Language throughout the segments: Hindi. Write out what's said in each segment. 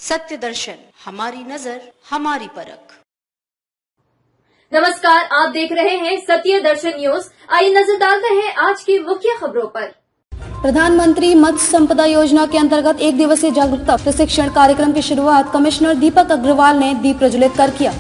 सत्य दर्शन, हमारी नजर, हमारी परख। नमस्कार, आप देख रहे हैं सत्य दर्शन न्यूज। आइए नजर डालते हैं आज की मुख्य खबरों पर। प्रधानमंत्री मत्स्य संपदा योजना के अंतर्गत एक दिवसीय जागरूकता प्रशिक्षण कार्यक्रम की शुरुआत कमिश्नर दीपक अग्रवाल ने दीप प्रज्वलित कर किया।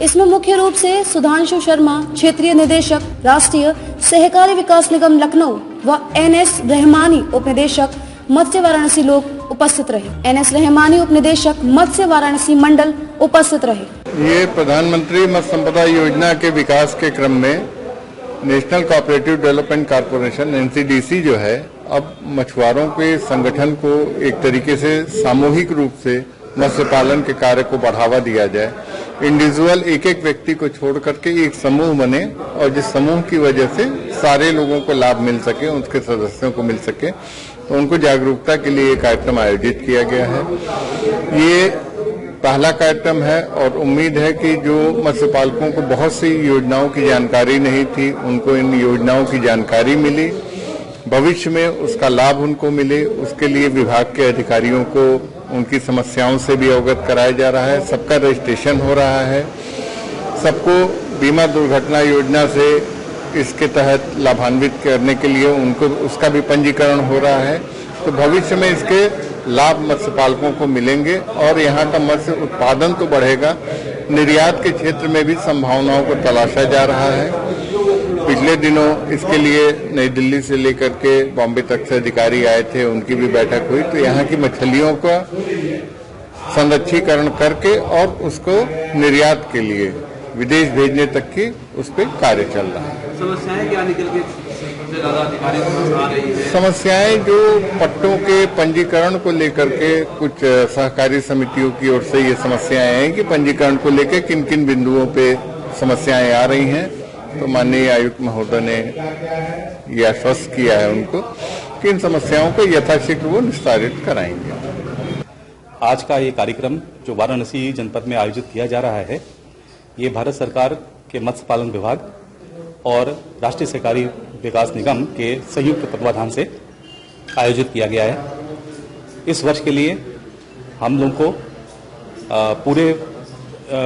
इसमें मुख्य रूप से सुधांशु शर्मा, क्षेत्रीय निदेशक राष्ट्रीय सहकारी विकास निगम लखनऊ व NS रहमानी उप निदेशक मत्स्य वाराणसी लोग उपस्थित रहे। NS रहमानी उप निदेशक मत्स्य वाराणसी मंडल उपस्थित रहे। ये प्रधानमंत्री मत्स्य संपदा योजना के विकास के क्रम में national cooperative development corporation NCDC जो है, अब मछुआरों के संगठन को एक तरीके से सामूहिक रूप से मत्स्य पालन के कार्य को बढ़ावा दिया जाए। इंडिविजुअल एक व्यक्ति को छोड़ करके एक समूह बने और जिस समूह की वजह से सारे लोगों को लाभ मिल सके, उसके सदस्यों को मिल सके, तो उनको जागरूकता के लिए कार्यक्रम आयोजित किया गया है। ये पहला कार्यक्रम है और उम्मीद है कि जो मत्स्य पालकों को बहुत सी योजनाओं की जानकारी नहीं थी, उनको इन योजनाओं की जानकारी मिली, भविष्य में उसका लाभ उनको मिले, उसके लिए विभाग के अधिकारियों को उनकी समस्याओं से भी अवगत कराया जा रहा है। सबका रजिस्ट्रेशन हो रहा है, सबको बीमा दुर्घटना योजना से इसके तहत लाभान्वित करने के लिए उनको उसका भी पंजीकरण हो रहा है। तो भविष्य में इसके लाभ मत्स्य पालकों को मिलेंगे और यहाँ का मत्स्य उत्पादन तो बढ़ेगा, निर्यात के क्षेत्र में भी संभावनाओं को तलाशा जा रहा है। पिछले दिनों इसके लिए नई दिल्ली से लेकर के बॉम्बे तक से अधिकारी आए थे, उनकी भी बैठक हुई। तो यहाँ की मछलियों का संरक्षीकरण करके और उसको निर्यात के लिए विदेश भेजने तक की उस पर कार्य चल रहा है। समस्याएं क्या निकल के सबसे ज्यादा अधिकारियों को आ रही है? समस्याएं जो पट्टों के पंजीकरण को लेकर के कुछ सहकारी समितियों की ओर से ये समस्याएं हैं कि पंजीकरण को लेकर किन किन बिंदुओं पे समस्याएं आ रही हैं। तो माननीय आयुक्त महोदय ने ये आश्वस्त किया है उनको कि इन समस्याओं को यथाशीघ्र वो निस्तारित कराएंगे। आज का ये कार्यक्रम जो वाराणसी जनपद में आयोजित किया जा रहा है, ये भारत सरकार के मत्स्य पालन विभाग और राष्ट्रीय सहकारी विकास निगम के संयुक्त तत्वाधान से आयोजित किया गया है। इस वर्ष के लिए हम लोग को पूरे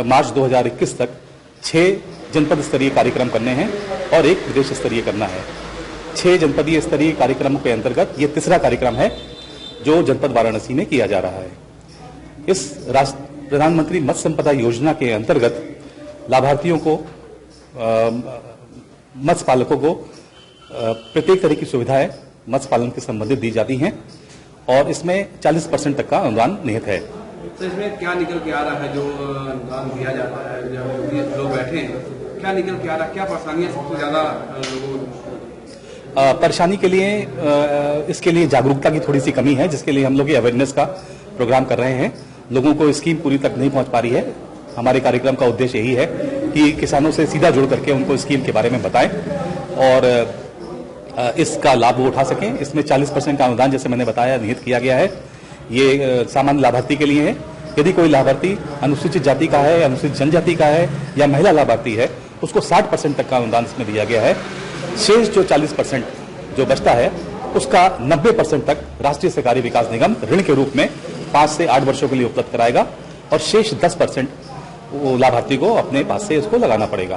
मार्च 2021 तक 6 जनपद स्तरीय कार्यक्रम करने हैं और एक प्रदेश स्तरीय करना है। 6 जनपदीय स्तरीय कार्यक्रमों के अंतर्गत ये तीसरा कार्यक्रम है जो जनपद वाराणसी में किया जा रहा है। इस प्रधानमंत्री मत्स्य संपदा योजना के अंतर्गत लाभार्थियों को, मत्स्य पालकों को प्रत्येक तरह की सुविधाएं मत्स्य पालन के संबंधित दी जाती हैं और इसमें 40% तक का अनुदान निहित है। तो इसमें क्या निकल के आ रहा है जो अनुदान दिया जाता है? जब लोग बैठे हैं, क्या निकल के आ रहा है? क्या परेशानियां सबसे ज्यादा लोगों को? परेशानी के लिए इसके लिए जागरूकता की थोड़ी सी कमी है, जिसके लिए हम लोग ये अवेयरनेस का प्रोग्राम कर रहे हैं। लोगों को स्कीम पूरी तक नहीं पहुंच पा रही है। हमारे कार्यक्रम का उद्देश्य यही है कि किसानों से सीधा जुड़ करके उनको स्कीम के बारे में बताएं और इसका लाभ वो उठा सकें। इसमें 40% का अनुदान, जैसे मैंने बताया, निहित किया गया है। ये सामान्य लाभार्थी के लिए है। यदि कोई लाभार्थी अनुसूचित जाति का है, अनुसूचित जनजाति का है या महिला लाभार्थी है, उसको 60% तक का अनुदान इसमें दिया गया है। शेष जो 40% जो बचता है, उसका 90% तक राष्ट्रीय सहकारी विकास निगम ऋण के रूप में 5 से 8 वर्षों के लिए उपलब्ध कराएगा और शेष 10% वो लाभार्थी को अपने पास से इसको लगाना पड़ेगा।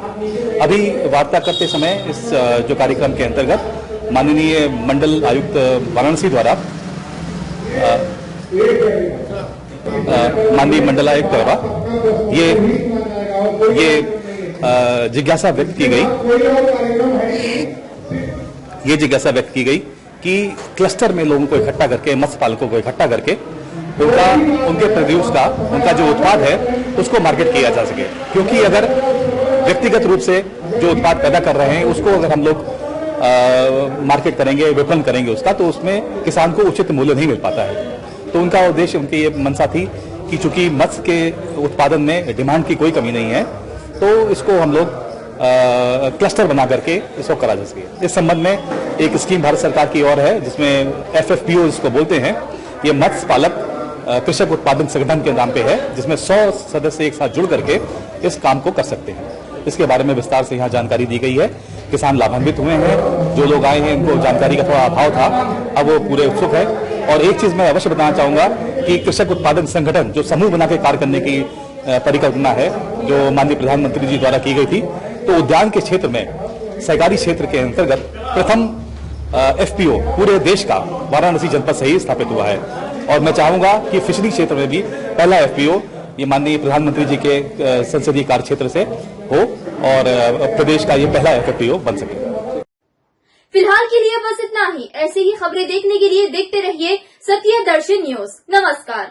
अभी वार्ता करते समय इस जो कार्यक्रम के अंतर्गत माननीय मंडल आयुक्त वाराणसी द्वारा माननीय मंडल आयुक्त द्वारा ये जिज्ञासा व्यक्त की गई कि क्लस्टर में लोगों को इकट्ठा करके, मत्स्य पालकों को इकट्ठा करके उनके प्रोड्यूस का, उनका जो उत्पाद है उसको मार्केट किया जा सके। क्योंकि अगर व्यक्तिगत रूप से जो उत्पाद पैदा कर रहे हैं उसको अगर हम लोग मार्केट करेंगे, विपणन करेंगे उसका, तो उसमें किसान को उचित मूल्य नहीं मिल पाता है। तो उनका उद्देश्य, उनकी ये मंशा थी कि चूंकि मत्स्य के उत्पादन में डिमांड की कोई कमी नहीं है, तो इसको हम लोग क्लस्टर बना करके इसको करा जा सके। इस संबंध में एक स्कीम भारत सरकार की ओर है जिसमें FFPO इसको बोलते हैं। ये मत्स्य पालक कृषक उत्पादन संगठन के नाम पे है, जिसमें 100 सदस्य एक साथ जुड़ करके इस काम को कर सकते हैं। इसके बारे में विस्तार से यहाँ जानकारी दी गई है। किसान लाभान्वित हुए हैं, जो लोग आए हैं इनको जानकारी का थोड़ा अभाव था, अब वो पूरे उत्सुक है। और एक चीज मैं अवश्य बताना चाहूंगा कि कृषक उत्पादन संगठन जो समूह बना के कार्य करने की परिकल्पना है जो माननीय प्रधानमंत्री जी द्वारा की गई थी, तो उद्यान के क्षेत्र में सहकारी क्षेत्र के अंतर्गत प्रथम एफपीओ पूरे देश का वाराणसी जनपद से ही स्थापित हुआ है। और मैं चाहूंगा कि फिशरी क्षेत्र में भी पहला एफपीओ ये माननीय प्रधानमंत्री जी के संसदीय कार्य क्षेत्र से हो और प्रदेश का ये पहला एफपीओ बन सके। फिलहाल के लिए बस इतना ही। ऐसी ही खबरें देखने के लिए देखते रहिए सत्य दर्शन न्यूज। नमस्कार।